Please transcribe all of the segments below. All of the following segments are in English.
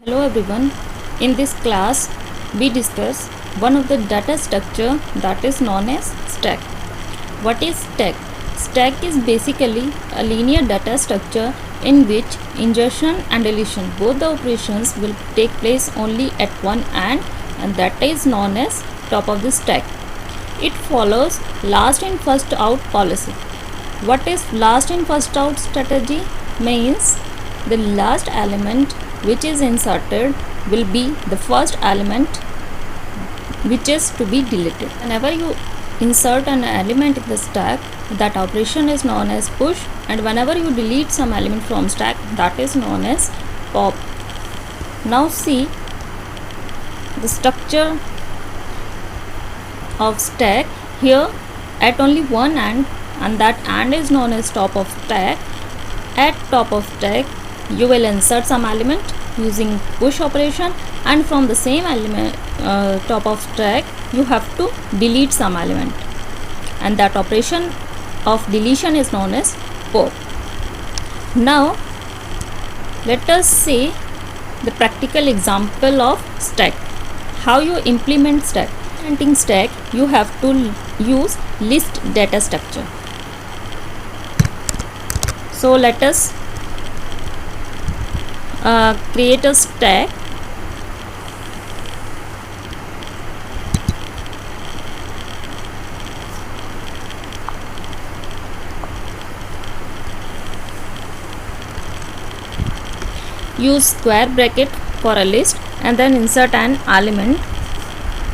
Hello everyone. In this class, we discuss one of the data structure that is known as stack. What is stack? Stack is basically a linear data structure in which insertion and deletion, both the operations will take place only at one end, and that is known as top of the stack. It follows last in first out policy. What is last in first out strategy? Means the last element which is inserted will be the first element which is to be deleted. Whenever you insert an element in the stack, that operation is known as push, and whenever you delete some element from stack, that is known as pop. Now see the structure of stack here at only one end, and that end is known as top of stack. At top of stack you will insert some element using push operation, and from the same element top of stack you have to delete some element, and that operation of deletion is known as pop. Now let us see the practical example of stack. How you implement stack? Implementing stack, you have to use list data structure. So let us create a stack. Use square bracket for a list and then insert an element.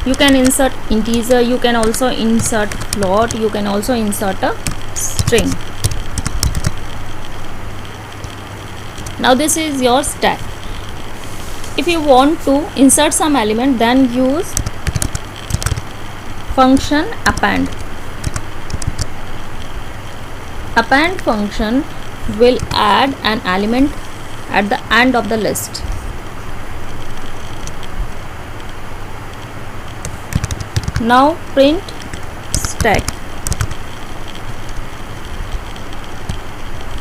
You can insert integer, you can also insert float, you can also insert a string. Now this is your stack. If you want to insert some element, then use function append. Append function will add an element at the end of the list. Now print stack.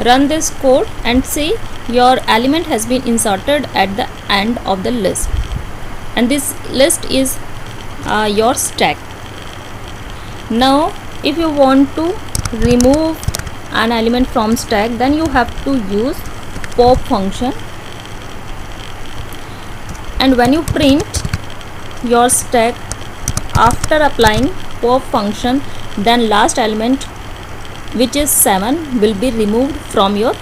Run this code and see your element has been inserted at the end of the list, and this list is your stack. Now if you want to remove an element from stack, then you have to use pop function, and when you print your stack after applying pop function, then last element, which is 7, will be removed from your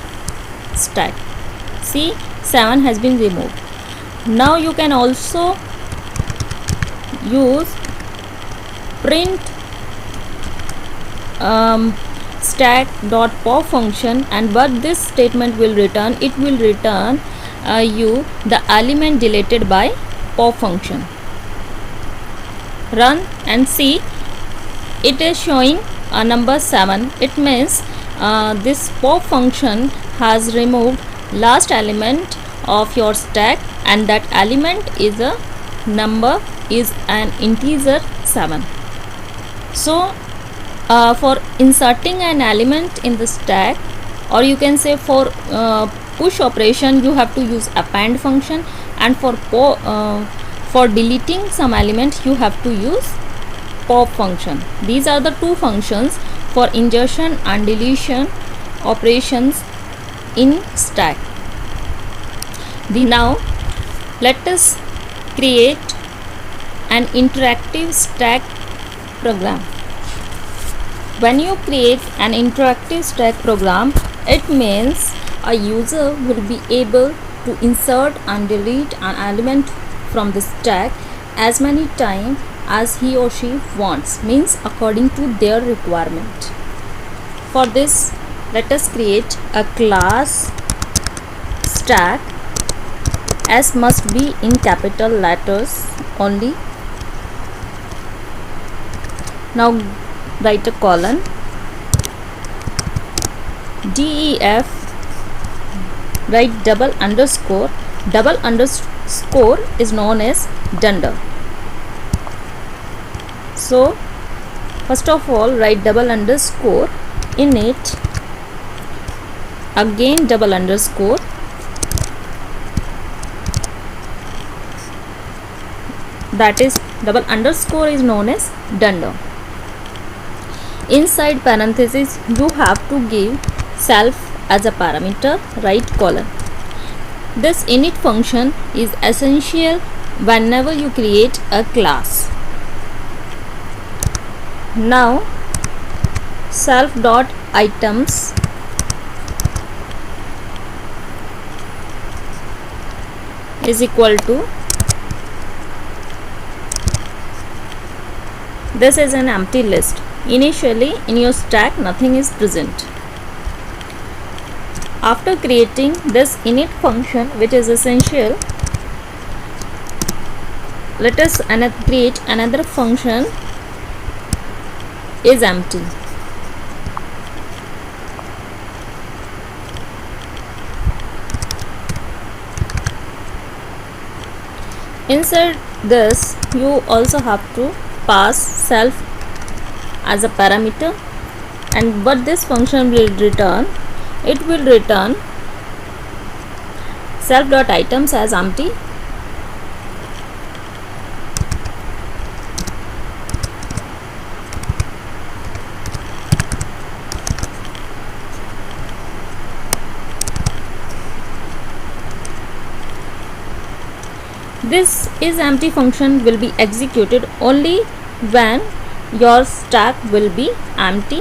stack. See, 7 has been removed. Now you can also use print stack dot pop function, and what this statement will return, it will return you the element deleted by pop function. Run and see, it is showing a number 7. It means this pop function has removed last element of your stack, and that element is a number, is an integer 7. So for inserting an element in the stack, or you can say for push operation, you have to use append function, and for deleting some element you have to use pop function. These are the two functions for insertion and deletion operations in stack. Now let us create an interactive stack program. When you create an interactive stack program, it means a user will be able to insert and delete an element from the stack as many times as he or she wants, means according to their requirement. For this, let us create a class stack. S must be in capital letters only. Now write a colon. DEF, write double underscore. Double underscore is known as dunder. So first of all, write double underscore in it, again double underscore, that is double underscore is known as dunder. Inside parenthesis you have to give self as a parameter, right colon. This init function is essential whenever you create a class. Now self dot items is equal to, this is an empty list. Initially in your stack nothing is present. After creating this init function, which is essential, let us create another function is empty. Inside this you also have to pass self as a parameter, and what this function will return, it will return self dot items as empty. This is empty function will be executed only when your stack will be empty.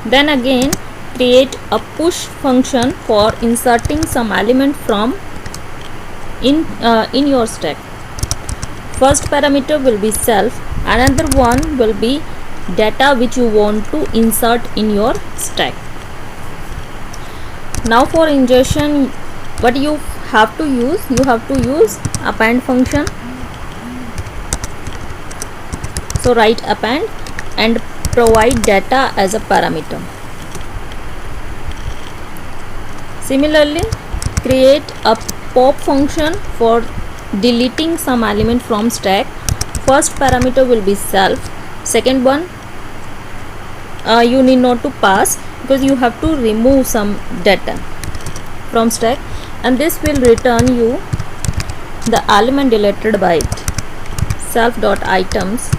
Then again create a push function for inserting some element from in your stack. First parameter will be self, another one will be data which you want to insert in your stack. Now for ingestion, what you have to use, you have to use append function. So write append and provide data as a parameter. Similarly, create a pop function for deleting some element from stack. First parameter will be self, second one you need not to pass because you have to remove some data from stack, and this will return you the element deleted by it. Self dot items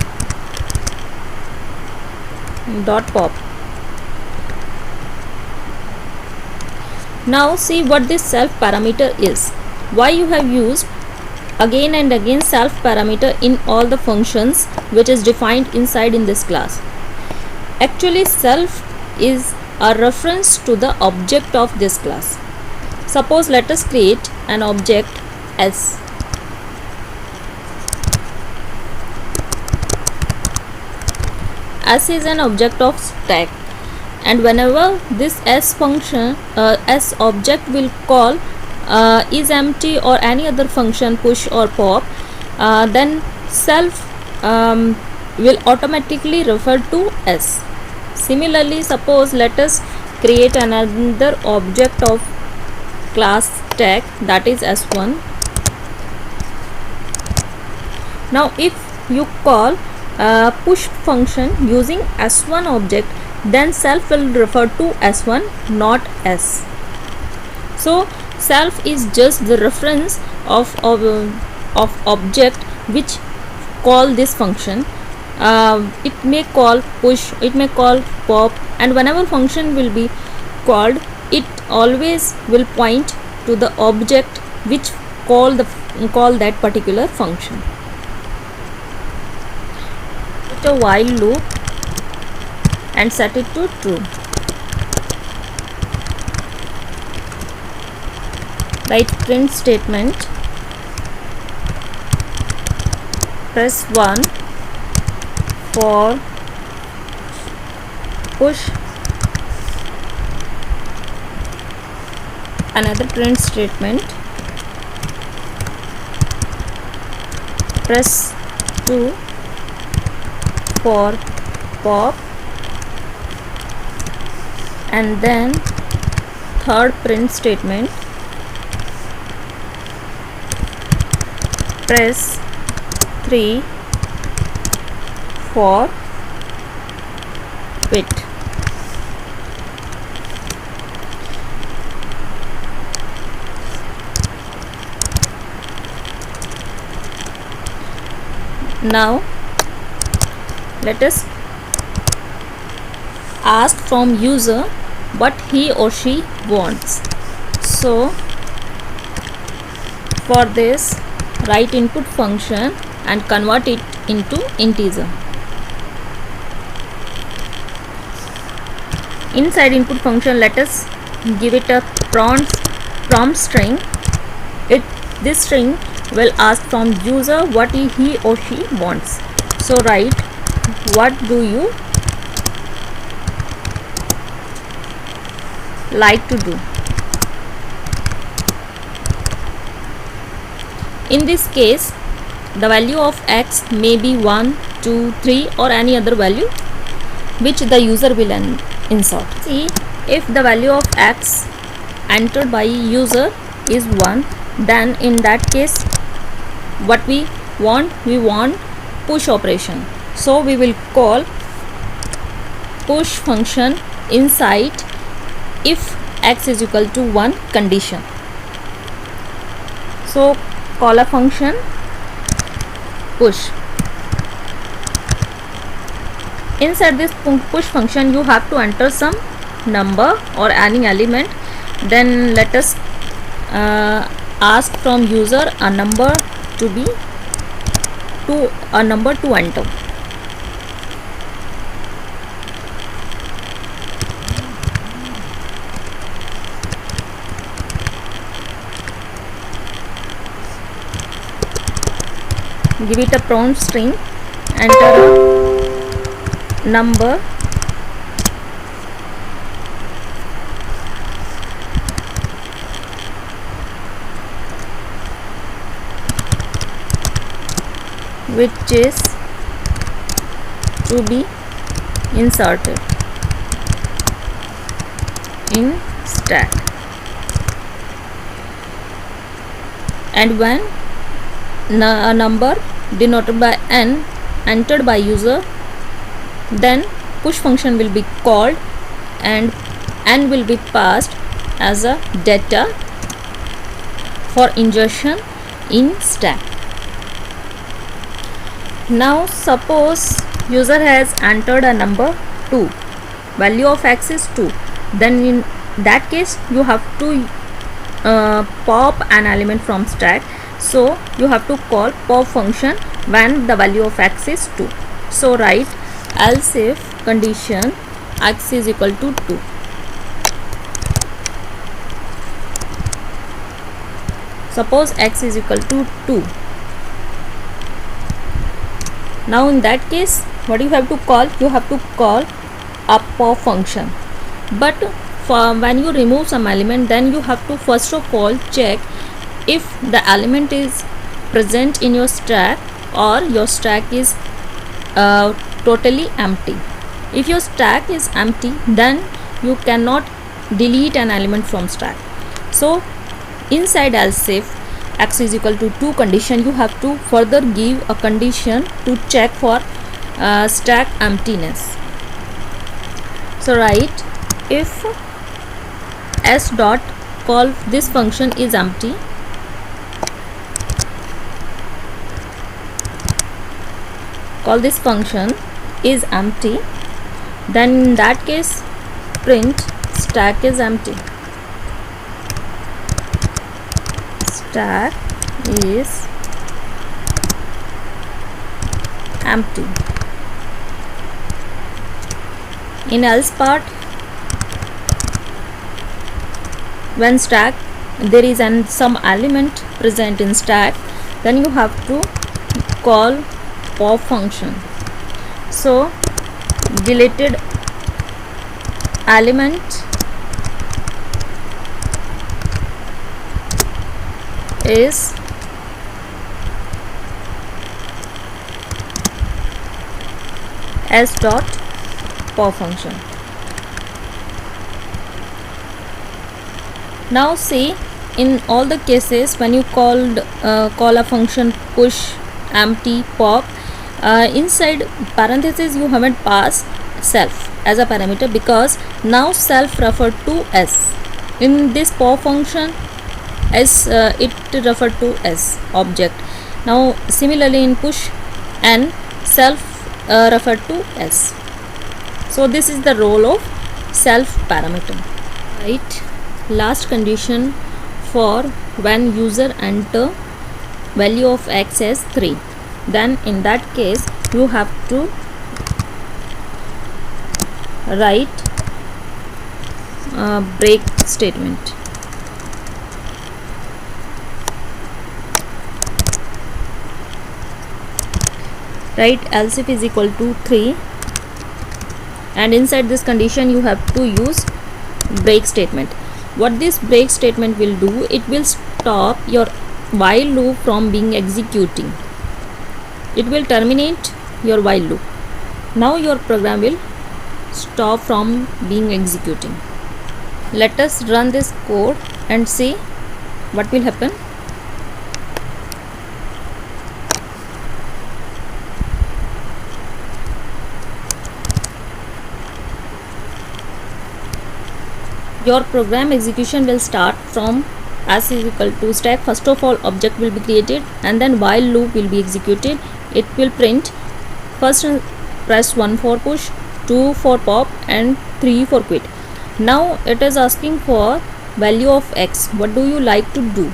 dot pop. Now see what this self parameter is. Why you have used again and again self parameter in all the functions which is defined inside in this class. Actually self is a reference to the object of this class. Suppose let us create an object S. S is an object of stack, and whenever this S function S object will call is empty or any other function push or pop, then self will automatically refer to S. Similarly, suppose let us create another object of class stack, that is S1. Now if you call push function using S1 object, then self will refer to S1, not S. So self is just the reference of object which call this function. It may call push, it may call pop, and whenever function will be called, it always will point to the object which call that particular function. A while loop and set it to true. Write print statement, press 1 for push, another print statement, press 2 for pop, and then third print statement, press 3 for quit. Now let us ask from user what he or she wants. So for this, write input function and convert it into integer. Inside input function, let us give it a prompt string. This string will ask from user what he or she wants. So write, what do you like to do? In this case, the value of x may be 1, 2, 3 or any other value which the user will insert. See, if the value of x entered by user is 1, then in that case what we want push operation. So we will call push function inside if x is equal to 1 condition. So call a function push. Inside this push function, you have to enter some number or any element. Then let us ask from user a number to enter. Give it a prompt string, enter a number, which is to be inserted in stack. And when a number denoted by n entered by user, then push function will be called and n will be passed as a data for insertion in stack. Now suppose user has entered a number 2, value of x is 2, then in that case you have to pop an element from stack. So you have to call pop function when the value of x is 2. So write else if condition x is equal to 2. Suppose x is equal to 2. Now in that case, what you have to call? You have to call a pop function. But for when you remove some element, then you have to first of all check if the element is present in your stack or your stack is totally empty. If your stack is empty, then you cannot delete an element from stack. So inside else if x is equal to 2 condition, you have to further give a condition to check for stack emptiness. So write if s dot call this function is empty, call this function is empty, then in that case print stack is empty. Stack is empty. In else part, when stack there is some element present in stack, then you have to call pop function. So deleted element is s dot pop function. Now see, in all the cases when you call a function push, empty, pop, inside parentheses you haven't passed self as a parameter, because now self referred to s. In this pop function, s it referred to s object. Now similarly in push, and self referred to as. So this is the role of self parameter. Right, last condition for when user enter value of x as 3, then in that case you have to write break statement. Write else if is equal to 3, and inside this condition you have to use break statement. What this break statement will do, it will stop your while loop from being executing. It will terminate your while loop. Now your program will stop from being executing. Let us run this code and see what will happen. Your program execution will start from as is equal to stack. First of all, object will be created and then while loop will be executed. It will print first press 1 for push, 2 for pop and 3 for quit. Now it is asking for value of x. What do you like to do?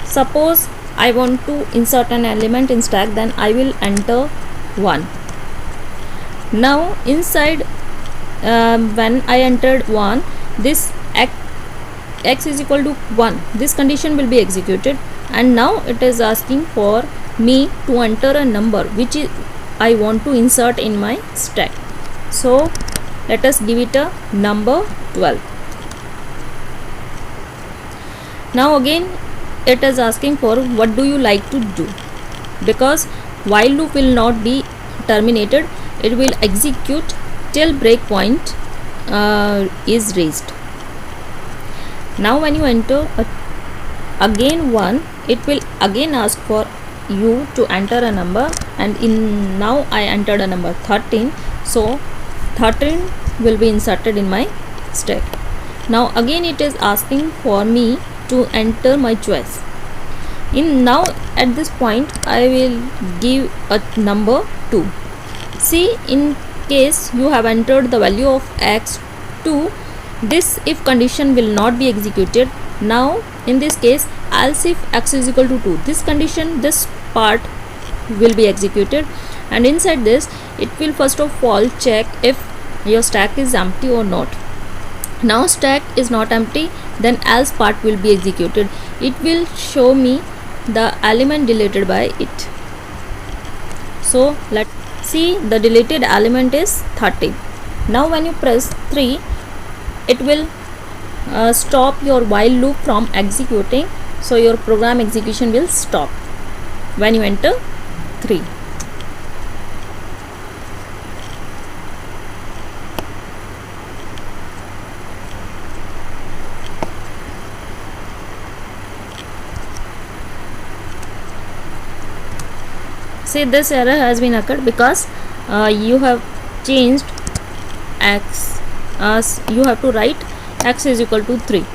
Suppose I want to insert an element in stack, then I will enter 1. Now inside when I entered 1, this x is equal to 1, this condition will be executed, and now it is asking for me to enter a number which is I want to insert in my stack. So let us give it a number 12. Now again it is asking for what do you like to do, because while loop will not be terminated, it will execute till breakpoint is raised. Now when you enter again 1, it will again ask for you to enter a number, and in now I entered a number 13, so 13 will be inserted in my stack. Now again it is asking for me to enter my choice. In now at this point I will give a number 2. See, in case you have entered the value of x 2, this if condition will not be executed. Now in this case, else if x is equal to 2, this condition, this part will be executed, and inside this it will first of all check if your stack is empty or not. Now stack is not empty, then else part will be executed. It will show me the element deleted by it. So let's see, the deleted element is 13. Now when you press 3, it will stop your while loop from executing, so your program execution will stop when you enter 3. See, this error has been occurred because you have changed x as you have to write x is equal to 3.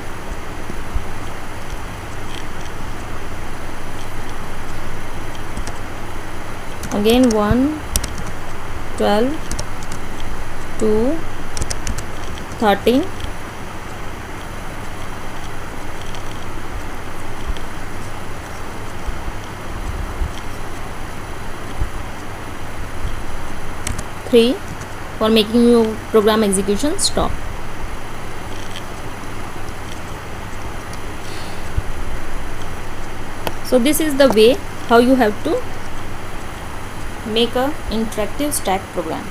Again 1, 12, 2, 13. For making your program execution stop. So this is the way how you have to make a interactive stack program.